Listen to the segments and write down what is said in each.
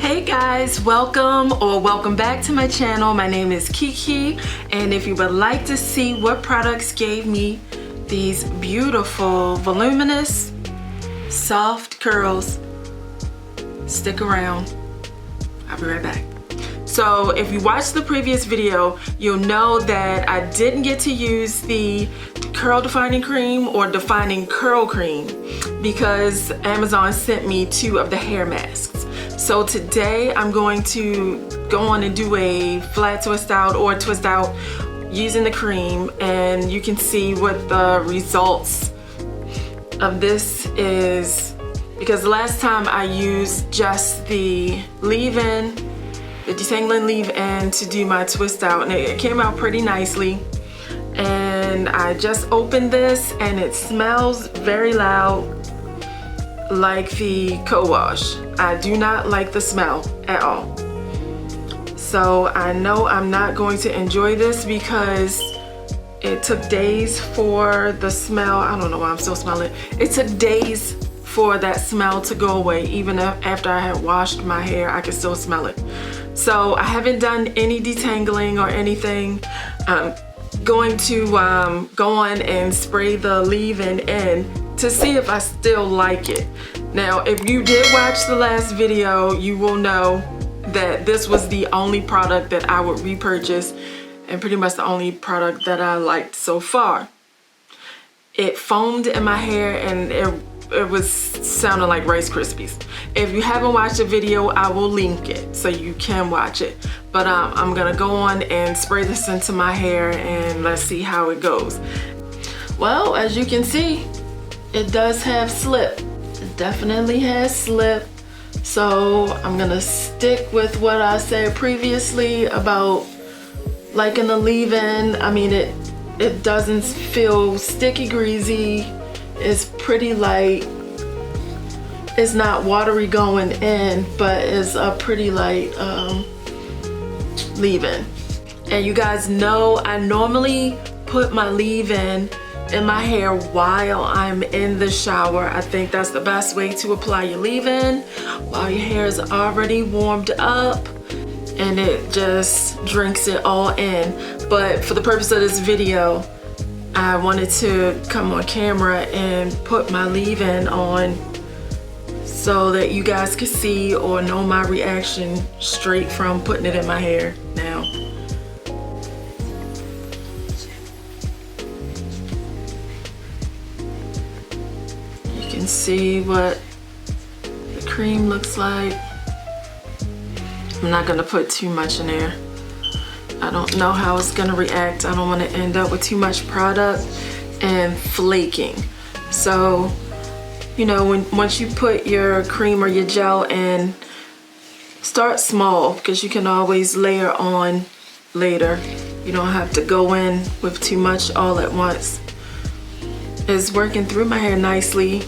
Hey guys, welcome back to my channel. My name is Kiki, and if you would like to see what products gave me these beautiful, voluminous, soft curls, stick around. I'll be right back. So if you watched the previous video, you'll know that I didn't get to use the curl defining cream or defining curl cream because Amazon sent me 2 of the hair masks. So today I'm going to go on and do a flat twist out or twist out using the cream, and you can see what the results of this is, because the last time I used just the leave-in, the detangling leave-in to do my twist out, and it came out pretty nicely. And I just opened this and it smells very loud like the co-wash. I do not like the smell at all. So I know I'm not going to enjoy this because it took days for the smell. I don't know why I'm still smelling. It took days for that smell to go away. Even after I had washed my hair, I could still smell it. So I haven't done any detangling or anything. I'm going to go on and spray the leave-in in to see if I still like it. Now, if you did watch the last video, you will know that this was the only product that I would repurchase, and pretty much the only product that I liked so far. It foamed in my hair and it was sounding like Rice Krispies. If you haven't watched the video, I will link it so you can watch it. But I'm gonna go on and spray this into my hair and let's see how it goes. Well, as you can see, it does have slip. It definitely has slip. So I'm gonna stick with what I said previously about liking the leave-in. I mean, it doesn't feel sticky greasy. It's pretty light. It's not watery going in, but it's a pretty light leave-in. And you guys know I normally put my leave-in my hair while I'm in the shower. I think that's the best way to apply your leave-in while your hair is already warmed up and it just drinks it all in. But for the purpose of this video, I wanted to come on camera and put my leave-in on so that you guys could see or know my reaction straight from putting it in my hair now. You can see what the cream looks like. I'm not gonna put too much in there. I don't know how it's gonna react. I don't wanna end up with too much product and flaking. So, you know, once you put your cream or your gel in, start small because you can always layer on later. You don't have to go in with too much all at once. It's working through my hair nicely.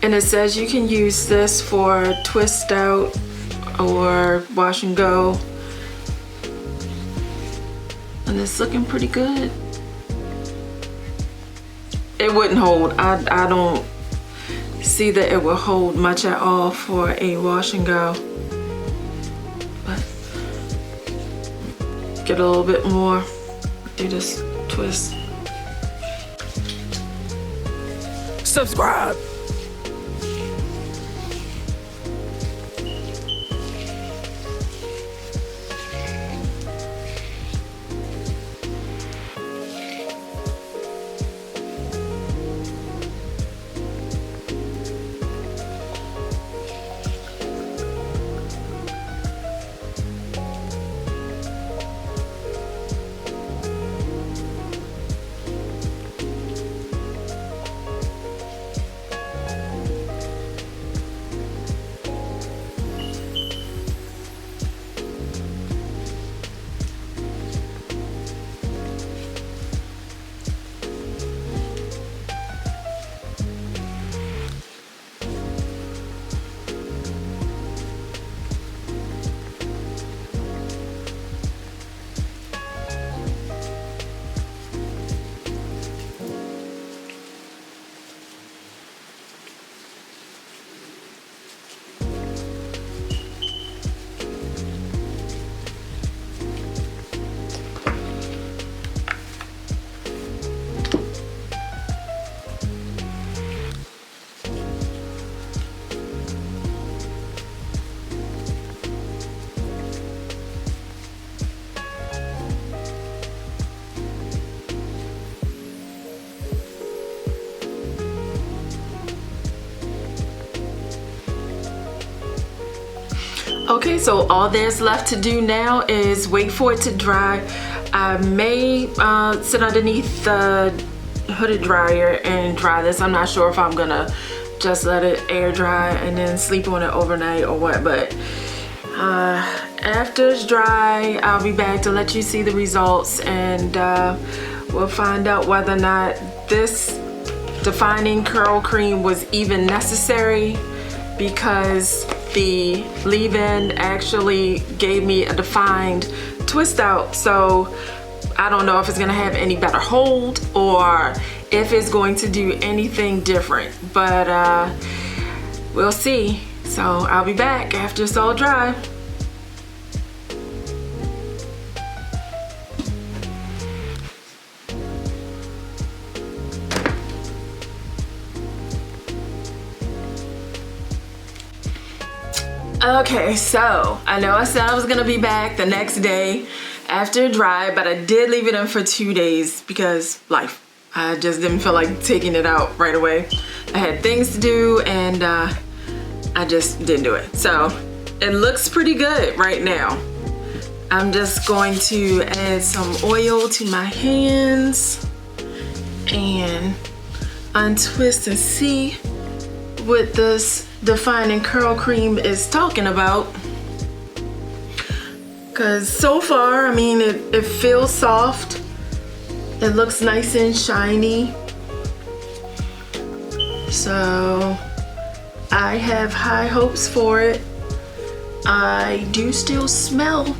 And it says you can use this for twist out or wash and go. And it's looking pretty good. It wouldn't hold. I don't see that it will hold much at all for a wash and go. But get a little bit more. Do this twist. Subscribe. Okay, so all there's left to do now is wait for it to dry. I may sit underneath the hooded dryer and dry this. I'm not sure if I'm gonna just let it air dry and then sleep on it overnight or what, but after it's dry, I'll be back to let you see the results, and we'll find out whether or not this defining curl cream was even necessary, because the leave-in actually gave me a defined twist out. So I don't know if it's gonna have any better hold or if it's going to do anything different, but we'll see. So I'll be back after it's all dry. Okay, so I know I said I was gonna be back the next day after dry, but I did leave it in for 2 days because life. I just didn't feel like taking it out right away. I had things to do and I just didn't do it. So it looks pretty good right now. I'm just going to add some oil to my hands and untwist and see what this defining curl cream is talking about. Because so far, I mean, it feels soft. It looks nice and shiny. So I have high hopes for it. I do still smell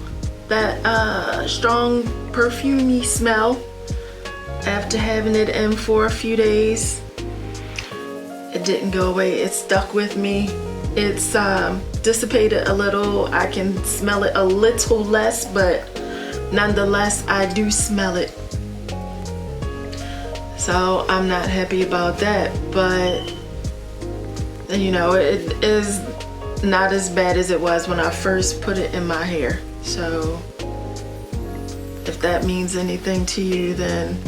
that strong perfumey smell after having it in for a few days. It didn't go away, it stuck with me. It's dissipated a little. I can smell it a little less, but nonetheless, I do smell it. So I'm not happy about that, but you know, it is not as bad as it was when I first put it in my hair. So if that means anything to you, then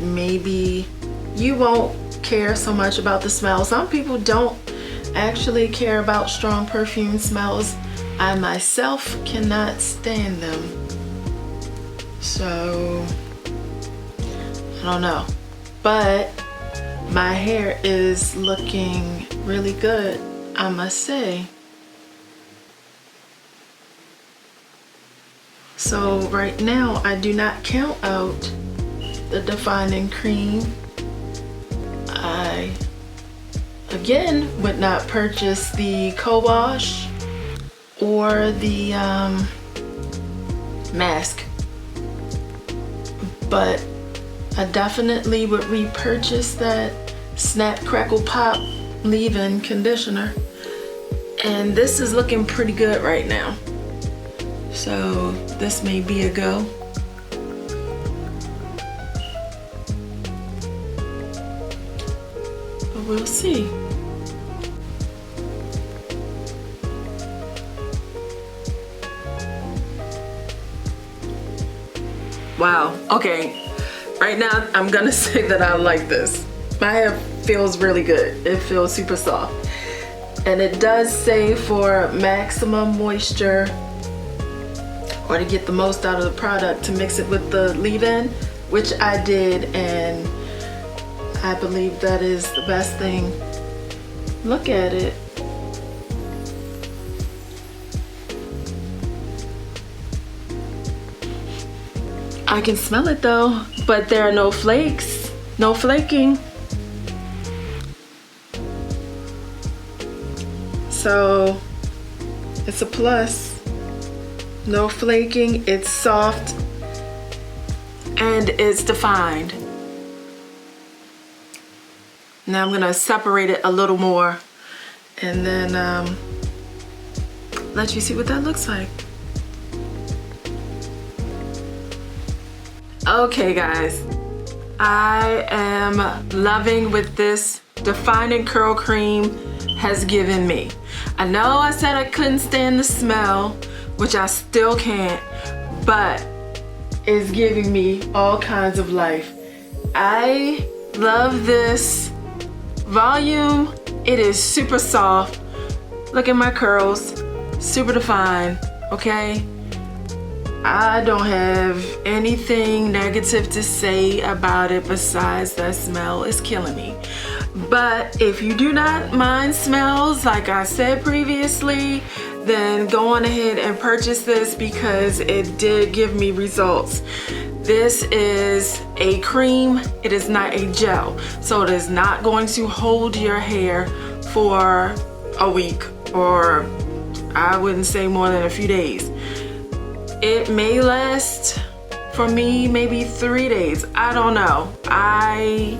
maybe you won't care so much about the smell. Some people don't actually care about strong perfume smells. I myself cannot stand them. So I don't know. But my hair is looking really good, I must say. So right now I do not count out the defining cream. I again would not purchase the co-wash or the mask, but I definitely would repurchase that Snap Crackle Pop leave-in conditioner, and this is looking pretty good right now, so this may be a go. But we'll see. Wow, okay. Right now, I'm gonna say that I like this. My hair feels really good. It feels super soft. And it does say for maximum moisture, or to get the most out of the product, to mix it with the leave-in, which I did, and I believe that is the best thing. Look at it. I can smell it though, but there are no flakes, no flaking. So it's a plus. No flaking, it's soft, and it's defined. Now I'm gonna separate it a little more and then let you see what that looks like. Okay guys, I am loving what this defining curl cream has given me. I know I said I couldn't stand the smell, which I still can't, but it's giving me all kinds of life. I love this volume. It is super soft. Look at my curls, super defined, okay? I don't have anything negative to say about it besides that smell is killing me. But if you do not mind smells, like I said previously, then go on ahead and purchase this because it did give me results. This is a cream, it is not a gel. So it is not going to hold your hair for a week, or I wouldn't say more than a few days. It may last, for me, maybe 3 days. I don't know. I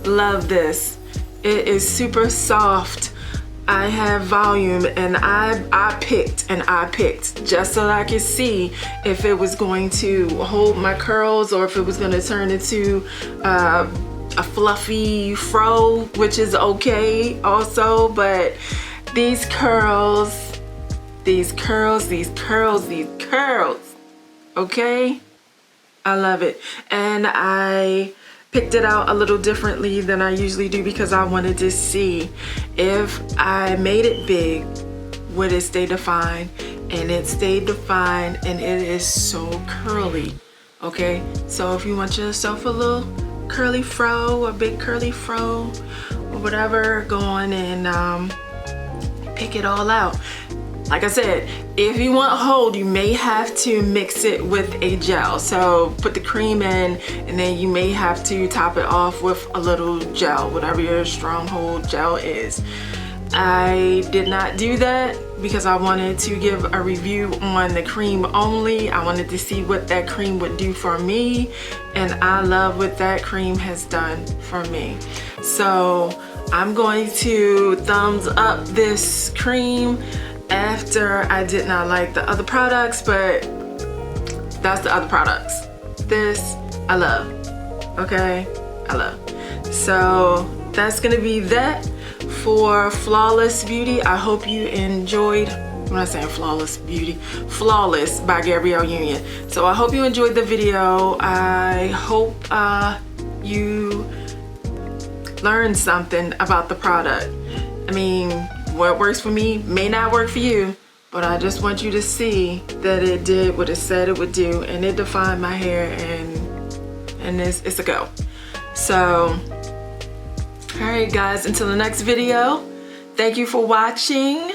love this. It is super soft. I have volume, and I picked just so I could see if it was going to hold my curls or if it was going to turn into a fluffy fro, which is okay also. But these curls, okay? I love it. And I picked it out a little differently than I usually do because I wanted to see if I made it big, would it stay defined? And it stayed defined, and it is so curly, okay? So if you want yourself a little curly fro, a big curly fro, or whatever, go on and pick it all out. Like I said, if you want hold, you may have to mix it with a gel. So put the cream in, and then you may have to top it off with a little gel, whatever your stronghold gel is. I did not do that because I wanted to give a review on the cream only. I wanted to see what that cream would do for me, and I love what that cream has done for me. So I'm going to thumbs up this cream after I did not like the other products, but that's the other products. This I love, okay? I love. So that's gonna be that for Flawless Beauty. I hope you enjoyed, I'm not saying Flawless Beauty, Flawless by Gabrielle Union. So I hope you enjoyed the video. I hope you learned something about the product. I mean, what works for me may not work for you, but I just want you to see that it did what it said it would do, and it defined my hair, and it's a go. So, alright guys, until the next video, thank you for watching.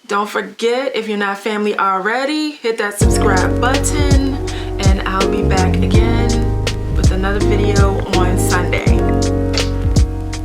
Don't forget, if you're not family already, hit that subscribe button, and I'll be back again with another video on Sunday.